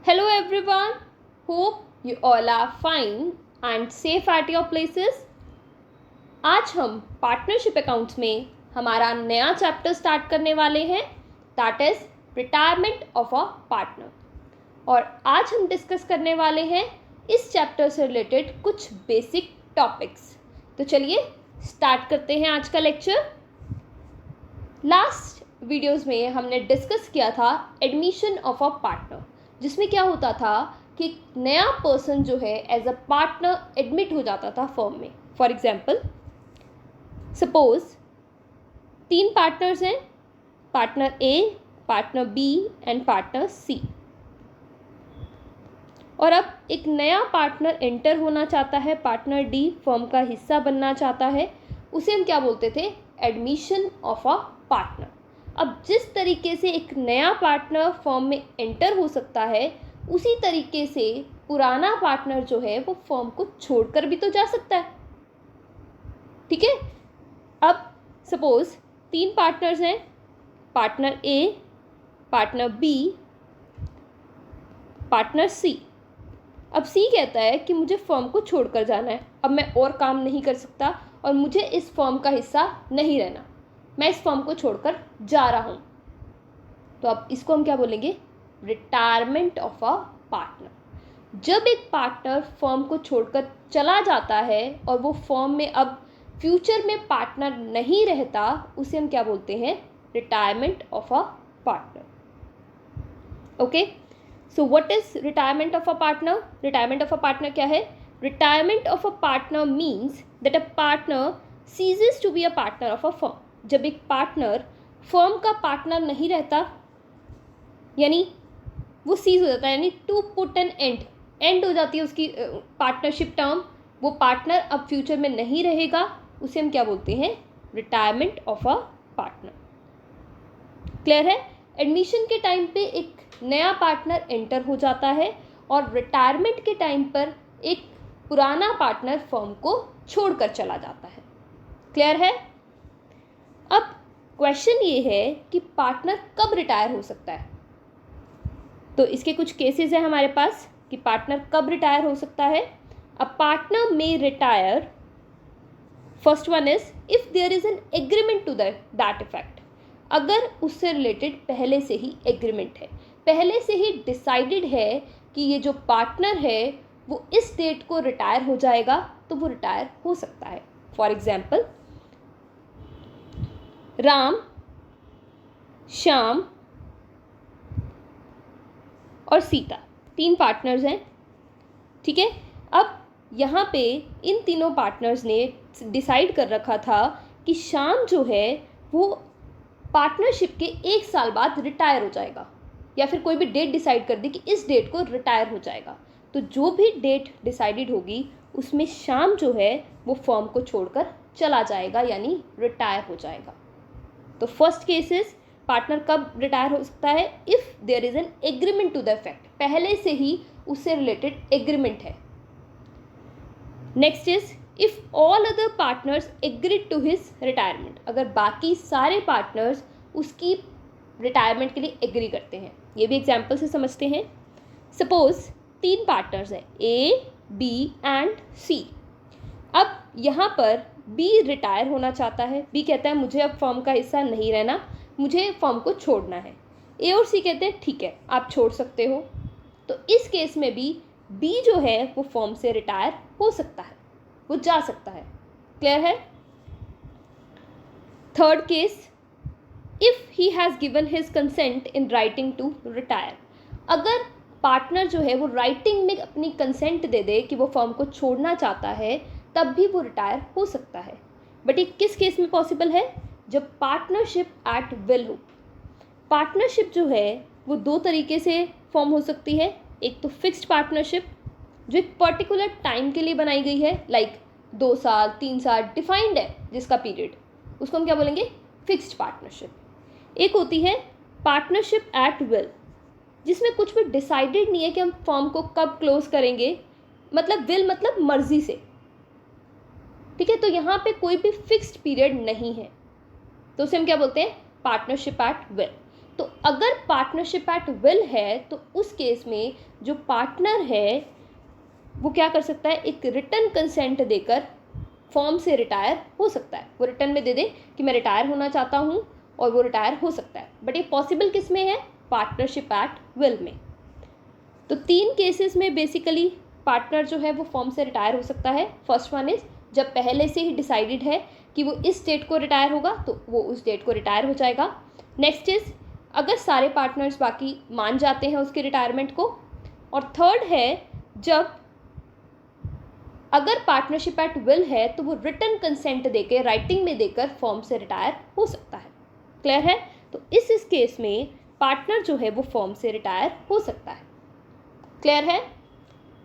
Hello everyone, hope you all are fine and safe at your places. आज हम partnership accounts में हमारा नया चैप्टर स्टार्ट करने वाले हैं, that is retirement of a partner. और आज हम डिस्कस करने वाले हैं इस चैप्टर से रिलेटेड कुछ बेसिक टॉपिक्स। तो चलिए स्टार्ट करते हैं आज का लेक्चर। लास्ट वीडियोस में हमने डिस्कस किया था एडमिशन ऑफ अ पार्टनर, जिसमें क्या होता था कि नया पर्सन जो है एज अ पार्टनर एडमिट हो जाता था फर्म में। फॉर एग्जाम्पल, सपोज 3 पार्टनर्स हैं, partner A, partner B and partner C. और अब एक नया पार्टनर एंटर होना चाहता है, पार्टनर डी फर्म का हिस्सा बनना चाहता है, उसे हम क्या बोलते थे? Admission of a partner. अब जिस तरीके से एक नया पार्टनर फर्म में एंटर हो सकता है, उसी तरीके से पुराना पार्टनर जो है वो फर्म को छोड़कर भी तो जा सकता है। ठीक है। अब सपोज 3 पार्टनर्स हैं, partner A, partner B, partner सी। अब सी कहता है कि मुझे फर्म को छोड़कर जाना है, अब मैं और काम नहीं कर सकता और मुझे इस फर्म का हिस्सा नहीं रहना, मैं इस फर्म को छोड़कर जा रहा हूँ। तो अब इसको हम क्या बोलेंगे? Retirement of a partner. जब एक पार्टनर फर्म को छोड़कर चला जाता है और वो फर्म में अब फ्यूचर में पार्टनर नहीं रहता, उसे हम क्या बोलते हैं? Retirement of a partner. Okay, so what is retirement of a partner? Retirement of a partner क्या है? Retirement of a partner means that a partner ceases to be a partner of a firm. जब एक partner firm का partner नहीं रहता, यानी वो seize हो जाता है, यानी टू पुट एन एंड हो जाती है उसकी पार्टनरशिप टर्म, वो पार्टनर अब फ्यूचर में नहीं रहेगा, उसे हम क्या बोलते हैं? Retirement of a partner. Clear है? एडमिशन के टाइम पे एक नया पार्टनर एंटर हो जाता है और रिटायरमेंट के टाइम पर एक पुराना पार्टनर फर्म को छोड़कर चला जाता है। क्लियर है? अब क्वेश्चन ये है कि पार्टनर कब रिटायर हो सकता है। तो इसके कुछ केसेस हैं हमारे पास कि पार्टनर कब रिटायर हो सकता है। A partner may retire, first one is if there is an agreement to that effect. अगर उससे रिलेटेड पहले से ही एग्रीमेंट है, पहले से ही डिसाइडेड है कि ये जो पार्टनर है वो इस डेट को रिटायर हो जाएगा, तो वो रिटायर हो सकता है। फॉर एग्जाम्पल, राम, श्याम और सीता 3 पार्टनर्स हैं। ठीक है। अब यहाँ पे इन तीनों पार्टनर्स ने डिसाइड कर रखा था कि श्याम जो है वो पार्टनरशिप के 1 साल बाद रिटायर हो जाएगा, या फिर कोई भी डेट डिसाइड कर दी कि इस डेट को रिटायर हो जाएगा। तो जो भी डेट डिसाइडेड होगी उसमें श्याम जो है वो फर्म को छोड़कर चला जाएगा, यानी रिटायर हो जाएगा। तो फर्स्ट केसेस पार्टनर कब रिटायर हो सकता है? If there is an agreement to the effect, पहले से ही उससे रिलेटेड एग्रीमेंट है। Next is if all other partners agreed to his retirement, अगर बाकी सारे पार्टनर्स उसकी रिटायरमेंट के लिए एग्री करते हैं। ये भी एग्जाम्पल से समझते हैं। सपोज 3 पार्टनर्स हैं, ए, बी एंड सी। अब यहाँ पर बी रिटायर होना चाहता है, बी कहता है मुझे अब फर्म का हिस्सा नहीं रहना, मुझे फर्म को छोड़ना है। ए और सी कहते हैं ठीक है आप छोड़ सकते हो। तो इस केस में भी बी जो है वो फर्म से रिटायर हो सकता है, वो जा सकता है। क्लियर है? Third case, if he has given his consent in writing to retire. अगर पार्टनर जो है वो राइटिंग में अपनी कंसेंट दे दे कि वो फर्म को छोड़ना चाहता है, तब भी वो रिटायर हो सकता है। बट ये किस केस में पॉसिबल है? जब पार्टनरशिप एट विल हो। पार्टनरशिप जो है वो 2 तरीके से फॉर्म हो सकती है। एक तो फिक्स्ड पार्टनरशिप जो एक पर्टिकुलर टाइम के लिए बनाई गई है, लाइक 2 साल 3 साल डिफाइंड है जिसका पीरियड, उसको हम क्या बोलेंगे? Fixed partnership. एक होती है पार्टनरशिप एट विल, जिसमें कुछ भी डिसाइडेड नहीं है कि हम फॉर्म को कब क्लोज करेंगे, मतलब विल मतलब मर्जी से। ठीक है, तो यहाँ पे कोई भी फिक्स्ड पीरियड नहीं है, तो उसे हम क्या बोलते हैं? Partnership at will. तो अगर पार्टनरशिप एट विल है तो उस केस में जो पार्टनर है वो क्या कर सकता है, एक रिटर्न कंसेंट देकर फॉर्म से रिटायर हो सकता है। वो रिटर्न में दे दे कि मैं रिटायर होना चाहता हूँ और वो रिटायर हो सकता है। बट ये पॉसिबल किस में है, पार्टनरशिप एट विल में। तो 3 केसेस में बेसिकली पार्टनर जो है वो फॉर्म से रिटायर हो सकता है। फर्स्ट वन इज जब पहले से ही डिसाइडेड है कि वो इस डेट को रिटायर होगा तो वो उस डेट को रिटायर हो जाएगा। नेक्स्ट इज अगर सारे पार्टनर्स बाकी मान जाते हैं उसके रिटायरमेंट को। और थर्ड है जब अगर पार्टनरशिप एट विल है तो वो रिटर्न कंसेंट देकर, राइटिंग में देकर फॉर्म से रिटायर हो सकता है। क्लियर है? तो इस केस में पार्टनर जो है वो फॉर्म से रिटायर हो सकता है। क्लियर है?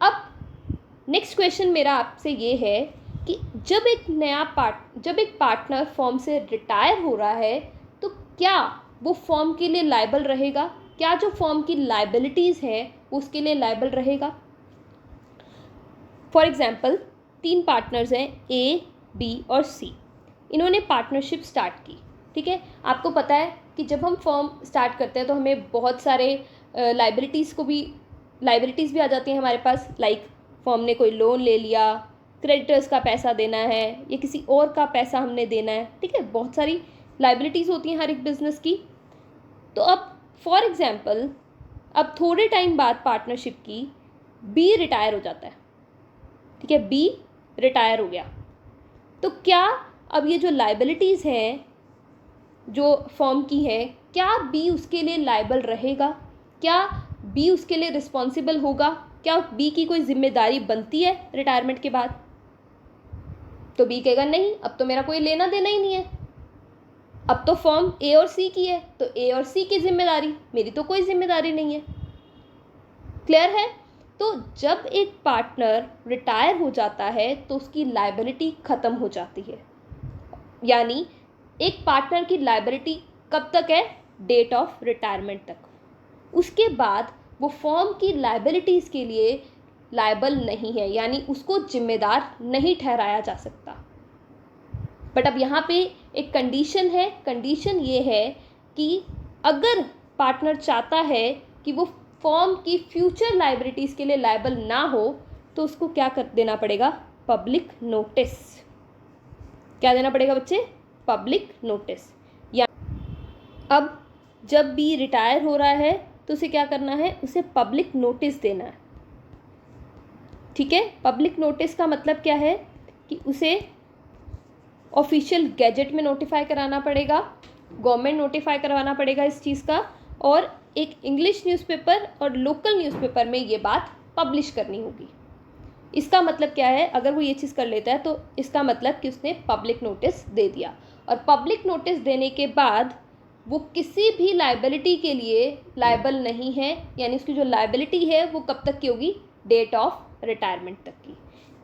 अब नेक्स्ट क्वेश्चन मेरा आपसे ये है कि जब एक पार्टनर फॉर्म से रिटायर हो रहा है तो क्या वो फॉर्म के लिए लायबल रहेगा? क्या जो फॉर्म की लायबिलिटीज़ हैं उसके लिए लायबल रहेगा? फॉर एग्जाम्पल 3 पार्टनर्स हैं ए, बी और सी। इन्होंने पार्टनरशिप स्टार्ट की। ठीक है, आपको पता है कि जब हम फर्म स्टार्ट करते हैं तो हमें बहुत सारे लाइबिलिटीज़ भी आ जाती हैं हमारे पास। लाइक फर्म ने कोई लोन ले लिया, क्रेडिटर्स का पैसा देना है या किसी और का पैसा हमने देना है। ठीक है, बहुत सारी लाइबिलिटीज़ होती हैं हर एक बिजनेस की। तो अब फॉर एग्जाम्पल अब थोड़े टाइम बाद पार्टनरशिप की बी रिटायर हो जाता है। ठीक है, बी रिटायर हो गया तो क्या अब ये जो लाइबिलिटीज़ हैं जो फर्म की है, क्या बी उसके लिए लायबल रहेगा? क्या बी उसके लिए रिस्पॉन्सिबल होगा? क्या बी की कोई जिम्मेदारी बनती है रिटायरमेंट के बाद? तो बी कहेगा नहीं, अब तो मेरा कोई लेना देना ही नहीं है, अब तो फर्म ए और सी की है, तो ए और सी की जिम्मेदारी, मेरी तो कोई जिम्मेदारी नहीं है। क्लियर है? तो जब एक पार्टनर रिटायर हो जाता है तो उसकी लायबिलिटी ख़त्म हो जाती है। यानी एक पार्टनर की लायबिलिटी कब तक है? डेट ऑफ रिटायरमेंट तक। उसके बाद वो फर्म की लायबिलिटीज़ के लिए लायबल नहीं है, यानी उसको जिम्मेदार नहीं ठहराया जा सकता। बट अब यहाँ पे एक कंडीशन है। कंडीशन ये है कि अगर पार्टनर चाहता है कि वो फर्म की फ्यूचर लायबिलिटीज़ के लिए लायबल ना हो तो उसको क्या कर देना पड़ेगा? Public notice. क्या देना पड़ेगा बच्चे? Public notice. या अब जब बी रिटायर हो रहा है तो उसे क्या करना है? उसे पब्लिक नोटिस देना है। ठीक है, पब्लिक नोटिस का मतलब क्या है कि उसे ऑफिशियल गैजेट में नोटिफाई कराना पड़ेगा, गवर्नमेंट नोटिफाई करवाना पड़ेगा इस चीज़ का, और एक इंग्लिश न्यूज़पेपर और लोकल न्यूज़पेपर में ये बात पब्लिश करनी होगी। इसका मतलब क्या है? अगर वो ये चीज़ कर लेता है तो इसका मतलब कि उसने पब्लिक नोटिस दे दिया। और पब्लिक नोटिस देने के बाद वो किसी भी लायबिलिटी के लिए लायबल नहीं है, यानी उसकी जो लायबिलिटी है वो कब तक की होगी? डेट ऑफ रिटायरमेंट तक की।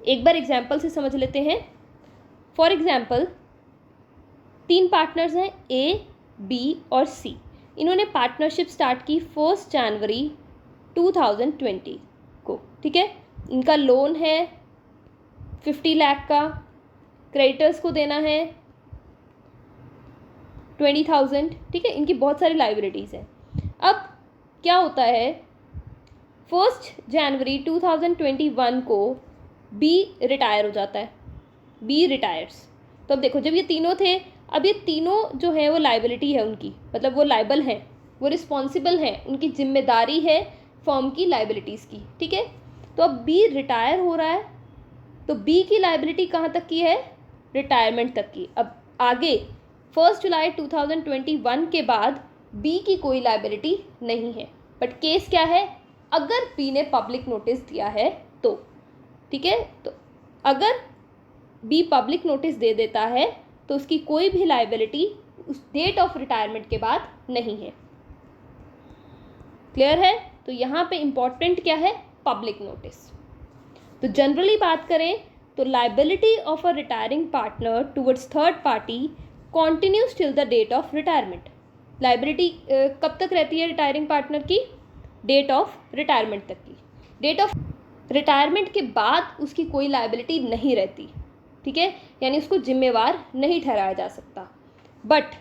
एक बार एग्जाम्पल से समझ लेते हैं। फॉर एग्जाम्पल 3 पार्टनर्स हैं ए, बी और सी। इन्होंने पार्टनरशिप स्टार्ट की 1 जनवरी 2020 को। ठीक है, इनका लोन है 50 लाख का, क्रेडिटर्स को देना है 20,000। ठीक है, इनकी बहुत सारी लायबिलिटीज़ हैं। अब क्या होता है? 1 जनवरी 2021 को बी रिटायर हो जाता है। B retires. तो अब देखो, जब ये तीनों थे, अब ये तीनों जो है वो लायबिलिटी है उनकी, मतलब वो लायबल हैं, वो रिस्पॉन्सिबल हैं, उनकी जिम्मेदारी है फर्म की लायबिलिटीज़ की। ठीक है, तो अब बी रिटायर हो रहा है तो बी की लायबिलिटी कहाँ तक की है? रिटायरमेंट तक की। अब आगे 1 जुलाई 2021 के बाद बी की कोई लायबिलिटी नहीं है। बट केस क्या है? अगर बी ने पब्लिक नोटिस दिया है तो। ठीक है, तो अगर बी पब्लिक नोटिस दे देता है तो उसकी कोई भी लायबिलिटी उस डेट ऑफ रिटायरमेंट के बाद नहीं है। क्लियर है? तो यहाँ पे इम्पॉर्टेंट क्या है? Public notice. तो जनरली बात करें तो liability of a retiring partner towards third party continues till the date of retirement. Liability कब तक रहती है रिटायरिंग पार्टनर की? डेट ऑफ रिटायरमेंट तक की। डेट ऑफ रिटायरमेंट के बाद उसकी कोई लायबिलिटी नहीं रहती। ठीक है, यानी उसको जिम्मेवार नहीं ठहराया जा सकता। But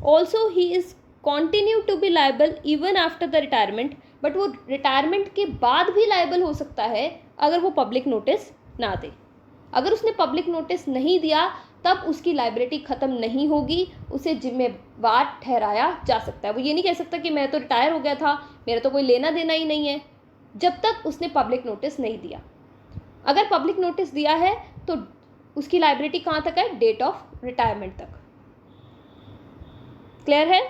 also he is continue to be liable even after the retirement, but वो रिटायरमेंट के बाद भी लायबल हो सकता है अगर वो पब्लिक नोटिस ना दे। अगर उसने पब्लिक नोटिस नहीं दिया तब उसकी लायबिलिटी ख़त्म नहीं होगी, उसे जिम्मेवार ठहराया जा सकता है। वो ये नहीं कह सकता कि मैं तो रिटायर हो गया था, मेरा तो कोई लेना देना ही नहीं है, जब तक उसने पब्लिक नोटिस नहीं दिया। अगर पब्लिक नोटिस दिया है तो उसकी लायबिलिटी कहाँ तक है? डेट ऑफ रिटायरमेंट तक। क्लियर है?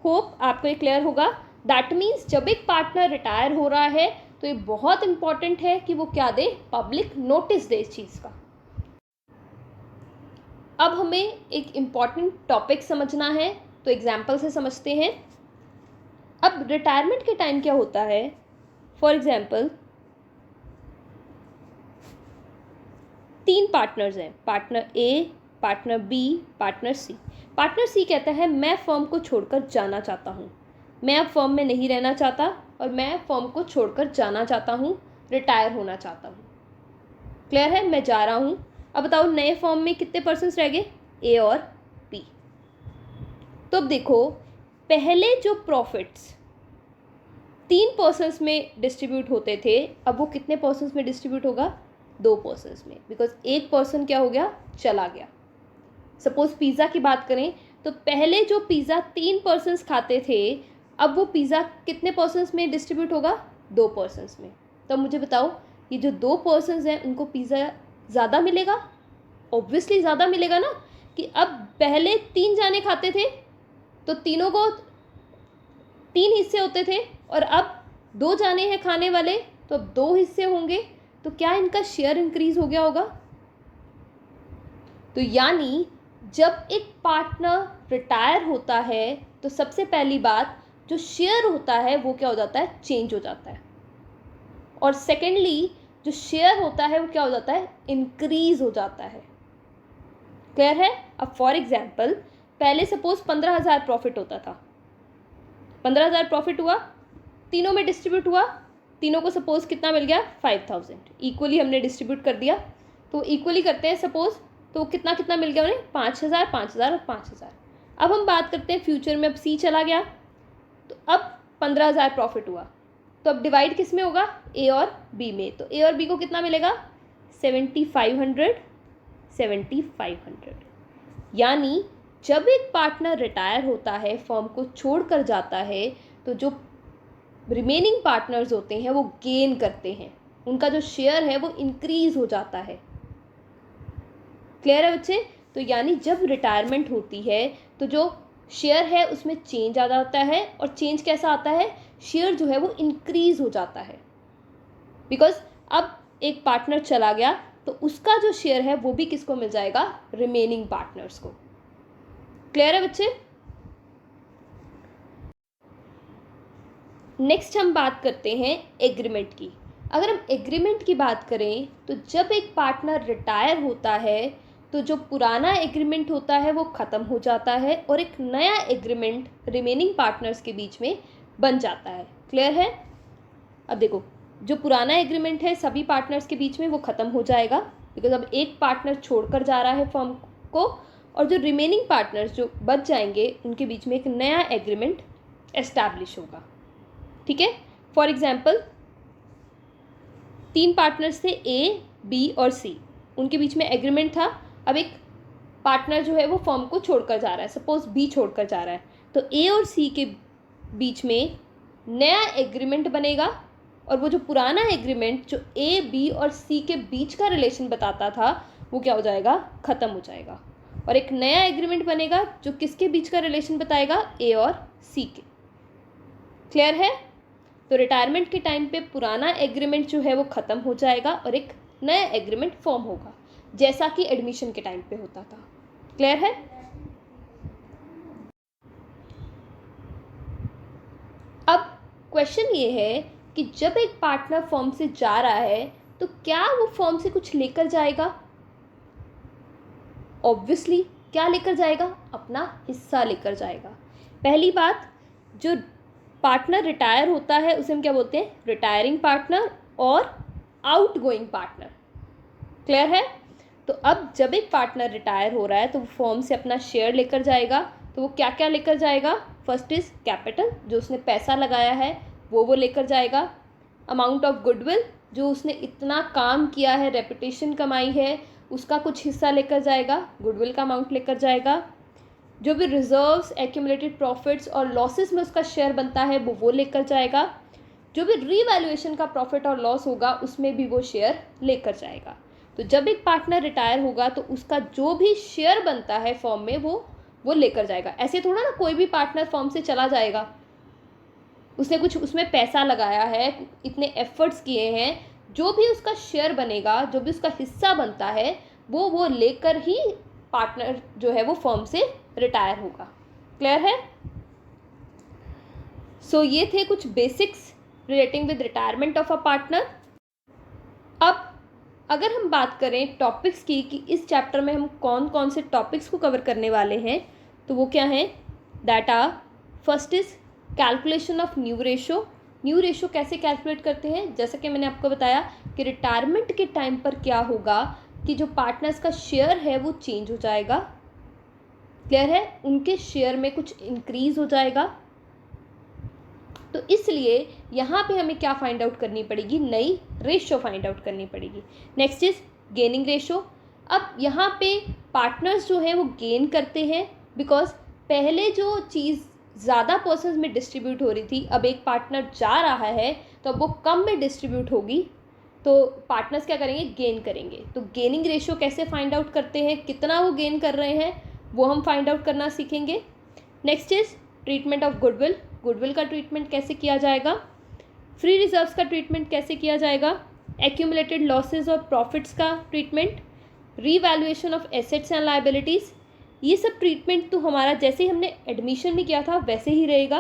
होप आपको ये क्लियर होगा। दैट मीन्स जब एक पार्टनर रिटायर हो रहा है तो ये बहुत इंपॉर्टेंट है कि वो क्या दे? पब्लिक नोटिस दे इस चीज़ का। अब हमें एक इम्पॉर्टेंट टॉपिक समझना है, तो एग्जाम्पल से समझते हैं। अब रिटायरमेंट के टाइम क्या होता है? फॉर एग्जाम्पल 3 पार्टनर्स हैं, partner A, partner B, partner C. Partner C कहता है मैं फर्म को छोड़कर जाना चाहता हूँ, मैं अब फर्म में नहीं रहना चाहता और मैं फर्म को छोड़कर जाना चाहता हूँ, रिटायर होना चाहता हूँ। क्लियर है? मैं जा रहा हूँ। अब बताओ नए फर्म में कितने पर्सन्स रह गए? ए और बी। तो अब देखो, पहले जो प्रॉफिट्स 3 पर्सन्स में डिस्ट्रीब्यूट होते थे, अब वो कितने पर्सन्स में डिस्ट्रीब्यूट होगा? 2 पर्सन्स में, बिकॉज एक पर्सन क्या हो गया? चला गया। सपोज पिज़्ज़ा की बात करें तो पहले जो पिज़्ज़ा 3 पर्सन्स खाते थे, अब वो पिज़्ज़ा कितने पर्सन्स में डिस्ट्रीब्यूट होगा? 2 पर्सन्स में। तो मुझे बताओ, ये जो 2 पर्सन्स हैं उनको पिज़्ज़ा ज़्यादा मिलेगा? ऑब्वियसली ज़्यादा मिलेगा ना, कि अब पहले 3 जाने खाते थे तो तीनों को 3 हिस्से होते थे और अब 2 जाने हैं खाने वाले तो अब 2 हिस्से होंगे, तो क्या इनका शेयर इंक्रीज हो गया होगा? तो यानी जब एक पार्टनर रिटायर होता है तो सबसे पहली बात, जो शेयर होता है वो क्या हो जाता है? चेंज हो जाता है। और सेकेंडली जो शेयर होता है वो क्या हो जाता है? इंक्रीज हो जाता है। क्लियर है? अब फॉर एग्जाम्पल पहले सपोज 15,000 प्रॉफिट होता था, 15,000 प्रॉफिट हुआ, तीनों में डिस्ट्रीब्यूट हुआ, तीनों को सपोज कितना मिल गया? 5,000। इक्वली हमने डिस्ट्रीब्यूट कर दिया, तो इक्वली करते हैं सपोज, तो कितना कितना मिल गया उन्हें? 5,000, 5,000 और 5,000। अब हम बात करते हैं फ्यूचर में, अब सी चला गया तो अब 15,000 प्रॉफिट हुआ, तो अब डिवाइड किस में होगा? ए और बी में। तो ए और बी को कितना मिलेगा? 7,500, 7,500। यानी जब एक पार्टनर रिटायर होता है, फर्म को छोड़कर जाता है, तो जो रिमेनिंग पार्टनर्स होते हैं वो गेन करते हैं, उनका जो शेयर है वो इंक्रीज हो जाता है। क्लियर है बच्चे? तो यानी जब रिटायरमेंट होती है तो जो शेयर है उसमें चेंज आ जाता है, और चेंज कैसा आता है? शेयर जो है वो इंक्रीज हो जाता है, बिकॉज अब एक पार्टनर चला गया तो उसका जो शेयर है वो भी किसको मिल जाएगा? रिमेनिंग पार्टनर्स को। क्लियर है बच्चे? नेक्स्ट हम बात करते हैं एग्रीमेंट की। अगर हम एग्रीमेंट की बात करें तो जब एक पार्टनर रिटायर होता है तो जो पुराना एग्रीमेंट होता है वो ख़त्म हो जाता है और एक नया एग्रीमेंट रिमेनिंग पार्टनर्स के बीच में बन जाता है। क्लियर है? अब देखो, जो पुराना एग्रीमेंट है सभी पार्टनर्स के बीच में वो ख़त्म हो जाएगा, बिकॉज अब एक पार्टनर छोड़कर जा रहा है फर्म को, और जो रिमेनिंग पार्टनर्स जो बच जाएंगे उनके बीच में एक नया एग्रीमेंट एस्टैब्लिश होगा। ठीक है? फॉर एग्जाम्पल 3 पार्टनर्स थे, ए, बी और सी, उनके बीच में एग्रीमेंट था। अब एक पार्टनर जो है वो फर्म को छोड़कर जा रहा है, सपोज बी छोड़कर जा रहा है, तो ए और सी के बीच में नया एग्रीमेंट बनेगा, और वो जो पुराना एग्रीमेंट जो ए, बी और सी के बीच का रिलेशन बताता था वो क्या हो जाएगा? ख़त्म हो जाएगा, और एक नया एग्रीमेंट बनेगा जो किसके बीच का रिलेशन बताएगा? ए और सी के। क्लियर है? तो रिटायरमेंट के टाइम पे पुराना एग्रीमेंट जो है वो ख़त्म हो जाएगा और एक नया एग्रीमेंट फॉर्म होगा, जैसा कि एडमिशन के टाइम पे होता था। क्लियर है? अब क्वेश्चन ये है कि जब एक पार्टनर फर्म से जा रहा है तो क्या वो फर्म से कुछ लेकर जाएगा? ऑब्वियसली क्या लेकर जाएगा? अपना हिस्सा लेकर जाएगा। पहली बात, जो पार्टनर रिटायर होता है उसे हम क्या बोलते हैं? रिटायरिंग पार्टनर और आउटगोइंग पार्टनर। क्लियर है? तो अब जब एक पार्टनर रिटायर हो रहा है तो वो फर्म से अपना शेयर लेकर जाएगा, तो वो क्या क्या लेकर जाएगा? फर्स्ट इज कैपिटल, जो उसने पैसा लगाया है वो लेकर जाएगा। अमाउंट ऑफ गुडविल, जो उसने इतना काम किया है, रेपुटेशन कमाई है, उसका कुछ हिस्सा लेकर जाएगा, गुडविल का अमाउंट लेकर जाएगा। जो भी रिजर्व्स, एक्यूमुलेटेड प्रॉफिट्स और लॉसेस में उसका शेयर बनता है वो लेकर जाएगा। जो भी रीवैल्यूएशन का प्रॉफिट और लॉस होगा उसमें भी वो शेयर लेकर जाएगा। तो जब एक पार्टनर रिटायर होगा तो उसका जो भी शेयर बनता है फर्म में वो लेकर जाएगा। ऐसे थोड़ा ना कोई भी पार्टनर फर्म से चला जाएगा, उसने कुछ उसमें पैसा लगाया है, इतने एफर्ट्स किए हैं, जो भी उसका शेयर बनेगा, जो भी उसका हिस्सा बनता है वो लेकर ही पार्टनर जो है वो फर्म से रिटायर होगा। क्लियर है? सो ये थे कुछ basics relating with retirement of a partner. अब अगर हम बात करें टॉपिक्स की कि इस चैप्टर में हम कौन कौन से टॉपिक्स को कवर करने वाले हैं, तो वो क्या हैं? That are, first is calculation of new ratio. New ratio कैसे कैलकुलेट करते हैं? जैसा कि मैंने आपको बताया कि रिटायरमेंट के टाइम पर क्या होगा कि जो पार्टनर्स का शेयर है वो चेंज हो जाएगा। क्लियर है? उनके शेयर में कुछ इंक्रीज हो जाएगा। तो इसलिए यहाँ पे हमें क्या फाइंड आउट करनी पड़ेगी? नई रेशो फाइंड आउट करनी पड़ेगी। Next is gaining ratio. अब यहाँ पे पार्टनर्स जो हैं वो गेन करते हैं बिकॉज पहले जो चीज़ ज़्यादा पर्सन्स में डिस्ट्रीब्यूट हो रही थी, अब एक पार्टनर जा रहा है तो अब वो कम में डिस्ट्रीब्यूट होगी, तो पार्टनर्स क्या करेंगे? गेन करेंगे। तो गेनिंग रेशो कैसे फाइंड आउट करते हैं, कितना वो गेन कर रहे हैं, वो हम फाइंड आउट करना सीखेंगे। Next is treatment of goodwill. Goodwill का ट्रीटमेंट कैसे किया जाएगा, फ्री रिजर्व्स का ट्रीटमेंट कैसे किया जाएगा, एक्यूमुलेटेड लॉसेस और प्रॉफिट्स का treatment, revaluation of assets and liabilities. ये सब ट्रीटमेंट तो हमारा जैसे ही हमने एडमिशन में किया था वैसे ही रहेगा।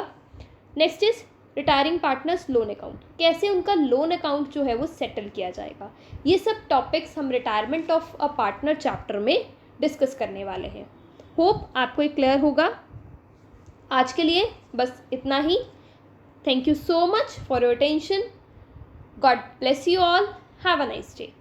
Next is retiring partners loan account, कैसे उनका लोन अकाउंट जो है वो सेटल किया जाएगा। ये सब टॉपिक्स हम retirement of a partner chapter में डिस्कस करने वाले हैं। होप आपको ये क्लियर होगा। आज के लिए बस इतना ही। Thank you so much for your attention. God bless you all. Have a nice day.